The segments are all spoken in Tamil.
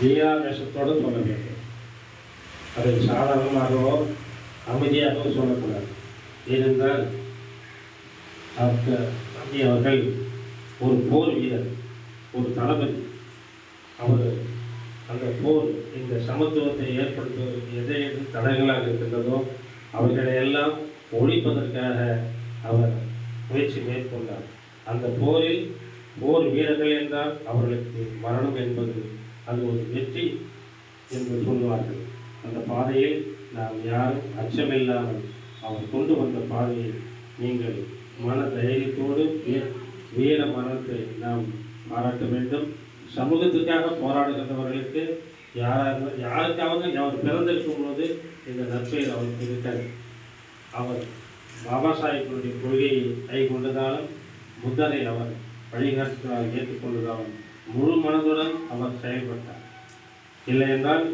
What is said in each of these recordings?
வீராவேசத்தோடு சொல்ல வேண்டும். அதை சாதாரணமாகவோ அமைதியாகவோ சொல்லக்கூடாது. ஏனென்றால் தம்பி அவர்கள் ஒரு போர் வீரர், ஒரு தளபதி. அவர் அந்த போர் இந்த சமத்துவத்தை ஏற்படுத்துவதற்கு எதை எது தடைகளாக இருக்கின்றதோ அவர்களை எல்லாம் ஒழிப்பதற்காக அவர் முயற்சி மேற்கொண்டார். அந்த போரில் போர் வீரர்கள் என்றால் அவர்களுக்கு மரணம் என்பது அது ஒரு வெற்றி என்று சொல்லுவார்கள். அந்த பாதையில் நாம் யாரும் அச்சமில்லாமல் அவர் கொண்டு வந்த பாதையை நீங்கள் மன தைரியத்தோடு வீர மரணத்தை நாம் பாராட்ட வேண்டும். சமூகத்துக்காக போராடுகின்றவர்களுக்கு யாருக்காவது அவர் பிறந்திருக்கும் போது இந்த நற்பெயர் அவருக்கு இருக்காது. அவர் பாபா சாஹிப்பினுடைய கொள்கையை கை கொண்டதாலும் புத்தரை அவர் வழிகாட்டுதலால் ஏற்றுக்கொண்டதாலும் முழு மனதுடன் அவர் செயல்பட்டார். இல்லை என்றால்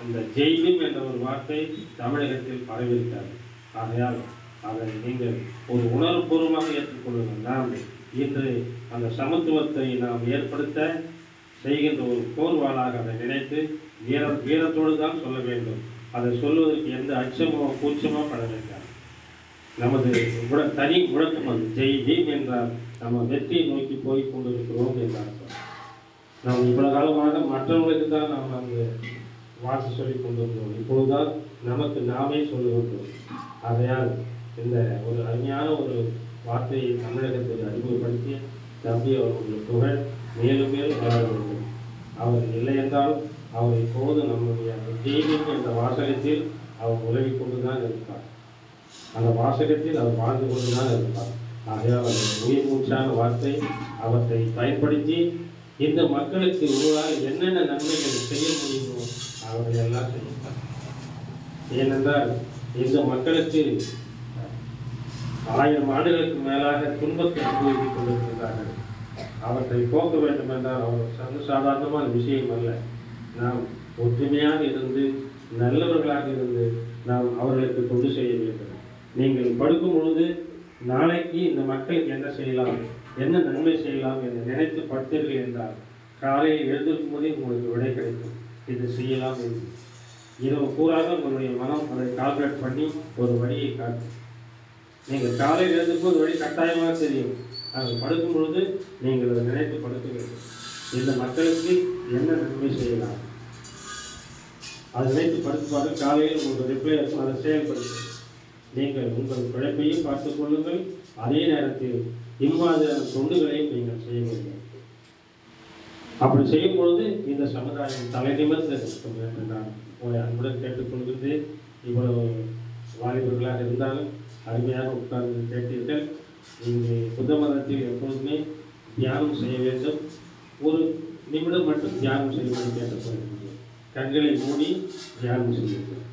இந்த ஜெய்பீம் என்ற ஒரு வார்த்தை தமிழகத்தில் பரவியிருக்கார். ஆகையால் அதை நீங்கள் ஒரு உணர்வுபூர்வமாக ஏற்றுக்கொள்ளுங்கள். நாம் இன்று அந்த சமத்துவத்தை நாம் ஏற்படுத்த செய்கின்ற ஒரு போர்வாளாக அதை நினைத்து வீரத்தோடு தான் சொல்ல வேண்டும். அதை சொல்வதற்கு எந்த அச்சமோ கூச்சமோ பட வேண்டாம். நமது தனி முழக்கம் அது ஜெய் பீம் என்றால் நம்ம வெற்றியை நோக்கி போய் கொண்டிருக்கிறோம் என்ற அர்த்தம். நாம் இவ்வளவு காலமாக மற்றவர்களுக்கு தான் நாம் அங்கு வாசி சொல்லிக் கொண்டிருக்கிறோம். இப்பொழுதுதான் நமக்கு நாமே சொல்லுகின்றோம். ஆகையால் இந்த ஒரு அருமையான ஒரு வார்த்தையை தமிழகத்தில் அறிமுகப்படுத்தி தம்பி அவர்களுடைய புகழ் மேலும் மேலும் வளர வேண்டும். அவர் இல்லை என்றால் அவர் இப்போது நம்முடைய ஜெய்பீம் என்ற வாசகத்தில் அவர் உதவி கொண்டுதான் இருப்பார். அந்த வாசகத்தில் அவர் வாழ்ந்து கொண்டுதான் இருப்பார். ஆகையால் அந்த உயிர் மூச்சான வார்த்தை அவற்றை பயன்படுத்தி இந்த மக்களுக்கு உருவாக என்னென்ன நன்மைகள் செய்ய முடியுமோ அவரை எல்லாம் செய்வார். ஏனென்றால் இந்த மக்களுக்கு 1000 ஆண்டுகளுக்கு மேலாக துன்பத்தை அனுபவித்துக் கொண்டிருக்கிறார்கள். அவற்றை போக்க வேண்டும் என்றால் அவர் சாதாரணமான விஷயம் அல்ல. நாம் ஒற்றுமையாக இருந்து நல்லவர்களாக இருந்து நாம் அவர்களுக்கு கொண்டு செய்ய வேண்டும். நீங்கள் படுக்கும் பொழுது நாளைக்கு இந்த மக்களுக்கு என்ன செய்யலாம், என்ன நன்மை செய்யலாம் என்று நினைத்து படுத்தீர்கள் என்றால் காலையில் எழுந்திருக்கும் போதே உங்களுக்கு விடை கிடைக்கும். இது செய்யலாம் என்று இரவு பூராக உங்களுடைய மனம் அதை கால்குலேட் பண்ணி ஒரு வழியை காட்டும். நீங்கள் காலையில் எழுந்திருக்கும் போது வழி கட்டாயமாக தெரியும். நாங்கள் படுக்கும் பொழுது நீங்கள் அதை நினைத்து படுக்க வேண்டும். இந்த மக்களுக்கு என்ன நன்மை செய்யலாம் அதை நினைத்து படுத்துப்பாரு. காலையில் உங்களுக்கு ரிப்ளை இருக்கும், அதை செயல்படுத்தும். நீங்கள் உங்கள் பிழைப்பையும் பார்த்துக் கொள்ளுங்கள். அதே நேரத்தில் இம்மாதிரியான தொண்டுகளையும் நீங்கள் செய்ய வேண்டும். அப்படி செய்யும் பொழுது இந்த சமுதாயம் தலை நிமிர்ந்து இருக்கும் என்று நான் அன்புடன் கேட்டுக்கொள்கிறது. இவ்வளவு வாலிபர்களாக இருந்தாலும் அருமையாக உட்கார்ந்து கேட்டீர்கள். நீங்கள் புத்த மதத்தில் எப்பொழுதுமே தியானம் செய்ய வேண்டும். ஒரு நிமிடம் மட்டும் தியானம் செய்வதை கேட்டுக்கொள்கிறேன். கண்களை மூடி தியானம் செய்யுங்கள்.